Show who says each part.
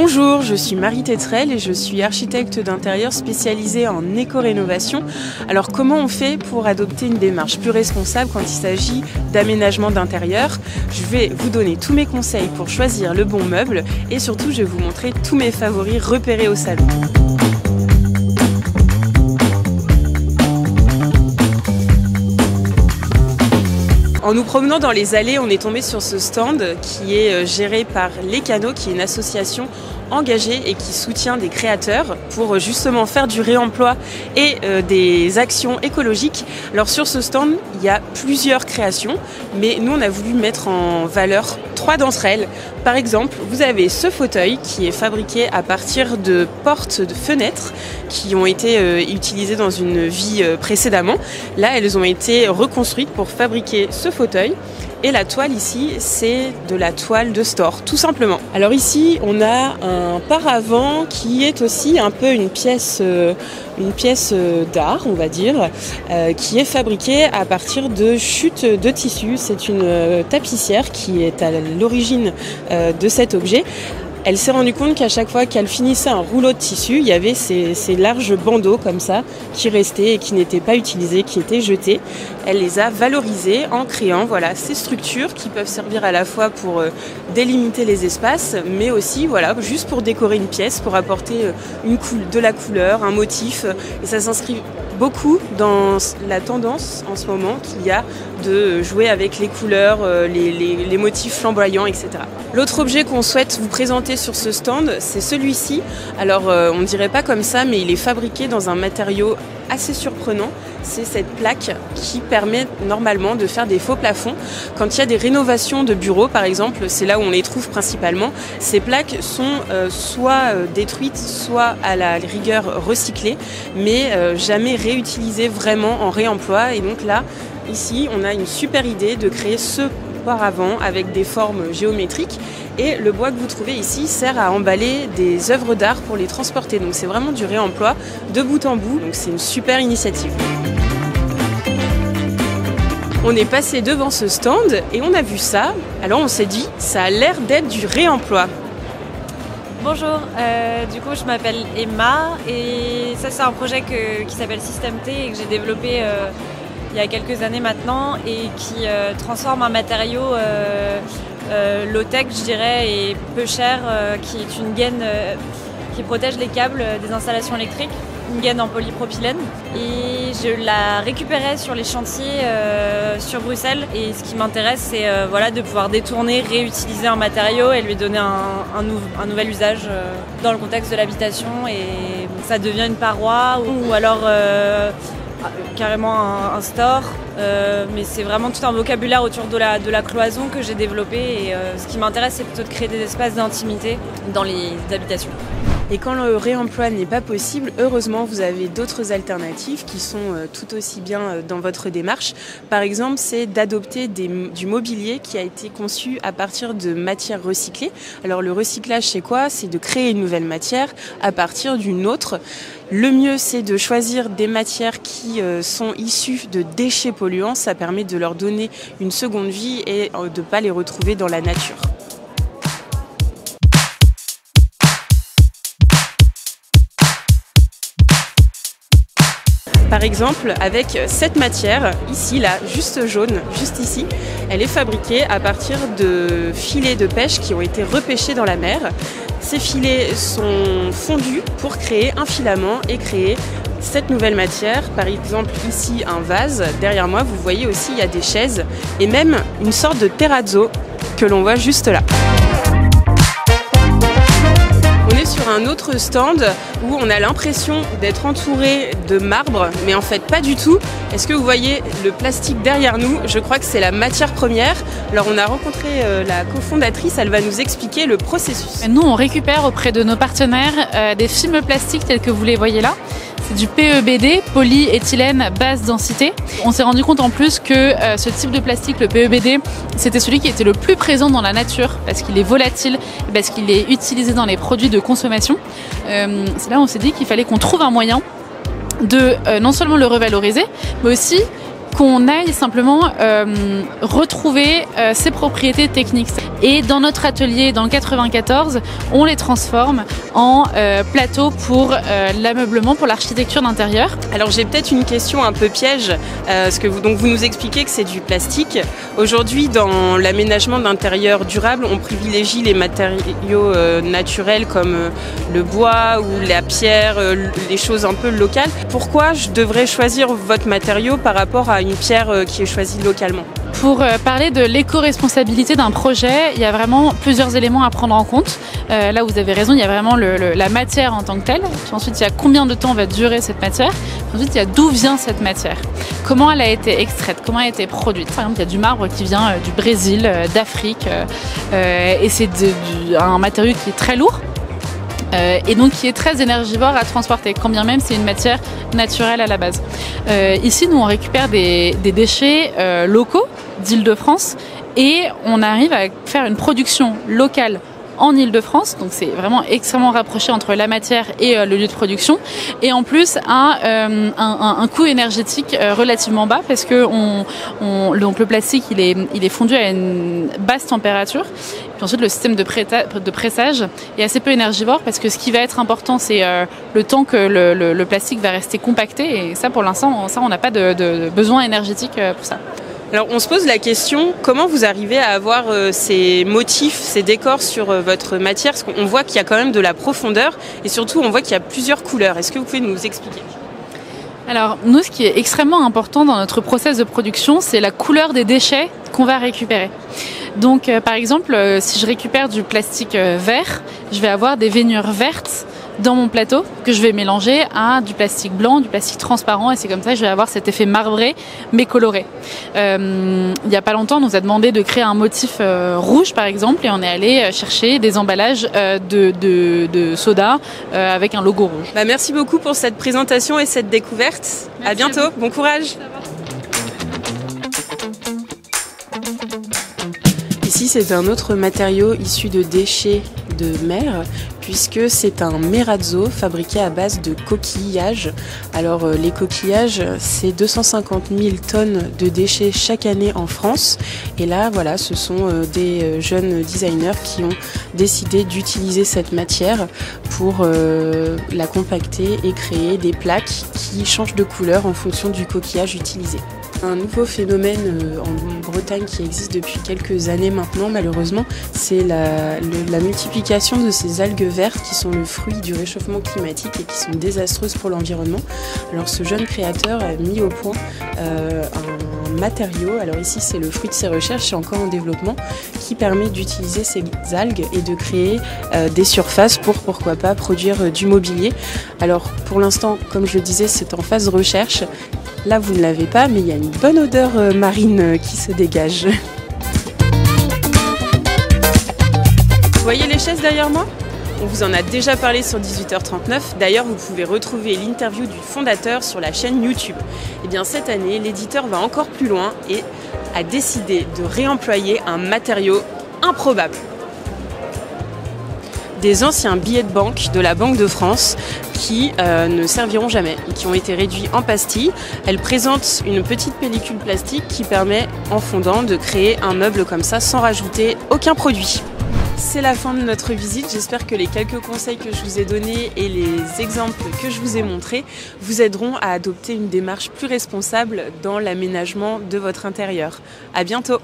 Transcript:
Speaker 1: Bonjour, je suis Marie Tétrel et je suis architecte d'intérieur spécialisée en éco-rénovation. Alors comment on fait pour adopter une démarche plus responsable quand il s'agit d'aménagement d'intérieur? Je vais vous donner tous mes conseils pour choisir le bon meuble et surtout je vais vous montrer tous mes favoris repérés au salon. En nous promenant dans les allées, on est tombé sur ce stand qui est géré par Les Canaux, qui est une association engagée et qui soutient des créateurs pour justement faire du réemploi et des actions écologiques. Alors sur ce stand, il y a plusieurs créations, mais nous on a voulu mettre en valeur 3 d'entre elles. Par exemple, vous avez ce fauteuil qui est fabriqué à partir de portes de fenêtres qui ont été utilisées dans une vie précédemment. Là, elles ont été reconstruites pour fabriquer ce fauteuil. Et la toile ici, c'est de la toile de store, tout simplement. Alors ici, on a un paravent qui est aussi un peu une pièce d'art, on va dire, qui est fabriquée à partir de chutes de tissu. C'est une tapissière qui est à l'origine de cet objet. Elle s'est rendue compte qu'à chaque fois qu'elle finissait un rouleau de tissu, il y avait ces larges bandeaux comme ça qui restaient et qui n'étaient pas utilisés, qui étaient jetés. Elle les a valorisés en créant ces structures qui peuvent servir à la fois pour délimiter les espaces, mais aussi juste pour décorer une pièce, pour apporter de la couleur, un motif. Et ça s'inscrit beaucoup dans la tendance en ce moment qu'il y a de jouer avec les couleurs, les motifs flamboyants, etc. L'autre objet qu'on souhaite vous présenter sur ce stand, c'est celui-ci. Alors on ne dirait pas comme ça, mais il est fabriqué dans un matériau assez surprenant. C'est cette plaque qui permet normalement de faire des faux plafonds. Quand il y a des rénovations de bureaux, par exemple, c'est là où on les trouve principalement. Ces plaques sont soit détruites, soit à la rigueur recyclées, mais jamais réutilisées vraiment en réemploi. Et donc là, ici, on a une super idée de créer ce paravent avec des formes géométriques. Et le bois que vous trouvez ici sert à emballer des œuvres d'art pour les transporter. Donc c'est vraiment du réemploi de bout en bout. Donc c'est une super initiative. On est passé devant ce stand et on a vu ça. Alors on s'est dit, ça a l'air d'être du réemploi.
Speaker 2: Bonjour, du coup je m'appelle Emma et ça c'est un projet qui s'appelle Système T et que j'ai développé il y a quelques années maintenant et qui transforme un matériau low-tech je dirais et peu cher qui est une gaine qui protège les câbles des installations électriques, une gaine en polypropylène et je la récupérais sur les chantiers sur Bruxelles et ce qui m'intéresse c'est de pouvoir détourner, réutiliser un matériau et lui donner un nouvel usage dans le contexte de l'habitation et ça devient une paroi ou alors carrément un store, mais c'est vraiment tout un vocabulaire autour de la cloison que j'ai développé et ce qui m'intéresse c'est plutôt de créer des espaces d'intimité dans les habitations.
Speaker 1: Et quand le réemploi n'est pas possible, heureusement, vous avez d'autres alternatives qui sont tout aussi bien dans votre démarche. Par exemple, c'est d'adopter du mobilier qui a été conçu à partir de matières recyclées. Alors le recyclage, c'est quoi? C'est de créer une nouvelle matière à partir d'une autre. Le mieux, c'est de choisir des matières qui sont issues de déchets polluants. Ça permet de leur donner une seconde vie et de ne pas les retrouver dans la nature. Par exemple, avec cette matière, ici, là, juste jaune, juste ici, elle est fabriquée à partir de filets de pêche qui ont été repêchés dans la mer. Ces filets sont fondus pour créer un filament et créer cette nouvelle matière. Par exemple, ici, un vase. Derrière moi, vous voyez aussi, il y a des chaises et même une sorte de terrazzo que l'on voit juste là. On est sur un autre stand où on a l'impression d'être entouré de marbre, mais en fait pas du tout. Est-ce que vous voyez le plastique derrière nous? Je crois que c'est la matière première. Alors on a rencontré la cofondatrice, elle va nous expliquer le processus.
Speaker 3: Nous on récupère auprès de nos partenaires des films plastiques tels que vous les voyez là. C'est du PEBD, polyéthylène basse densité. On s'est rendu compte en plus que ce type de plastique, le PEBD, c'était celui qui était le plus présent dans la nature parce qu'il est volatile, parce qu'il est utilisé dans les produits de consommation. C'est là où on s'est dit qu'il fallait qu'on trouve un moyen de non seulement le revaloriser, mais aussi qu'on aille simplement retrouver ses propriétés techniques. Et dans notre atelier, dans le 94, on les transforme en plateaux pour l'ameublement, pour l'architecture d'intérieur.
Speaker 1: Alors j'ai peut-être une question un peu piège, parce que vous nous expliquez que c'est du plastique. Aujourd'hui, dans l'aménagement d'intérieur durable, on privilégie les matériaux naturels comme le bois ou la pierre, les choses un peu locales. Pourquoi je devrais choisir votre matériau par rapport à une pierre qui est choisie localement ?
Speaker 3: Pour parler de l'éco-responsabilité d'un projet, il y a vraiment plusieurs éléments à prendre en compte. Là, vous avez raison, il y a vraiment la matière en tant que telle. Puis ensuite, il y a combien de temps va durer cette matière. Puis ensuite, il y a d'où vient cette matière. Comment elle a été extraite, comment elle a été produite. Par exemple, il y a du marbre qui vient du Brésil, d'Afrique. Et c'est un matériau qui est très lourd. Et donc qui est très énergivore à transporter, quand bien même c'est une matière naturelle à la base. Ici, nous, on récupère des déchets locaux d'Île-de-France et on arrive à faire une production locale en Île-de-France, donc c'est vraiment extrêmement rapproché entre la matière et le lieu de production, et en plus un coût énergétique relativement bas parce que donc le plastique il est fondu à une basse température. Puis ensuite le système de pressage est assez peu énergivore parce que ce qui va être important c'est le temps que le plastique va rester compacté, et ça pour l'instant on n'a pas de besoin énergétique pour ça.
Speaker 1: Alors on se pose la question, comment vous arrivez à avoir ces motifs, ces décors sur votre matière ? Parce qu'on voit qu'il y a quand même de la profondeur et surtout on voit qu'il y a plusieurs couleurs. Est-ce que vous pouvez nous expliquer ?
Speaker 3: Alors nous, ce qui est extrêmement important dans notre process de production, c'est la couleur des déchets qu'on va récupérer. Donc par exemple, si je récupère du plastique vert, je vais avoir des veinures vertes dans mon plateau que je vais mélanger à du plastique blanc, du plastique transparent, et c'est comme ça que je vais avoir cet effet marbré mais coloré. Il n'y a pas longtemps, on nous a demandé de créer un motif rouge par exemple, et on est allé chercher des emballages de soda avec un logo rouge.
Speaker 1: Merci beaucoup pour cette présentation et cette découverte.
Speaker 3: Merci,
Speaker 1: à bientôt, bon courage. Ici, c'est un autre matériau issu de déchets de mer, puisque c'est un merazzo fabriqué à base de coquillages. Alors les coquillages, c'est 250 000 tonnes de déchets chaque année en France. Et là, voilà, ce sont des jeunes designers qui ont décidé d'utiliser cette matière pour la compacter et créer des plaques qui changent de couleur en fonction du coquillage utilisé. Un nouveau phénomène en Bretagne qui existe depuis quelques années maintenant, malheureusement, c'est la multiplication de ces algues vertes qui sont le fruit du réchauffement climatique et qui sont désastreuses pour l'environnement. Alors ce jeune créateur a mis au point un matériau, alors ici c'est le fruit de ses recherches, c'est encore en développement, qui permet d'utiliser ces algues et de créer des surfaces pour, pourquoi pas, produire du mobilier. Alors pour l'instant, comme je le disais, c'est en phase recherche. Là, vous ne l'avez pas, mais il y a une bonne odeur marine qui se dégage. Vous voyez les chaises derrière moi ? On vous en a déjà parlé sur 18h39. D'ailleurs, vous pouvez retrouver l'interview du fondateur sur la chaîne YouTube. Et bien, cette année, l'éditeur va encore plus loin et a décidé de réemployer un matériau improbable. Des anciens billets de banque de la Banque de France qui ne serviront jamais et qui ont été réduits en pastilles. Elle présente une petite pellicule plastique qui permet, en fondant, de créer un meuble comme ça sans rajouter aucun produit. C'est la fin de notre visite. J'espère que les quelques conseils que je vous ai donnés et les exemples que je vous ai montrés vous aideront à adopter une démarche plus responsable dans l'aménagement de votre intérieur. À bientôt!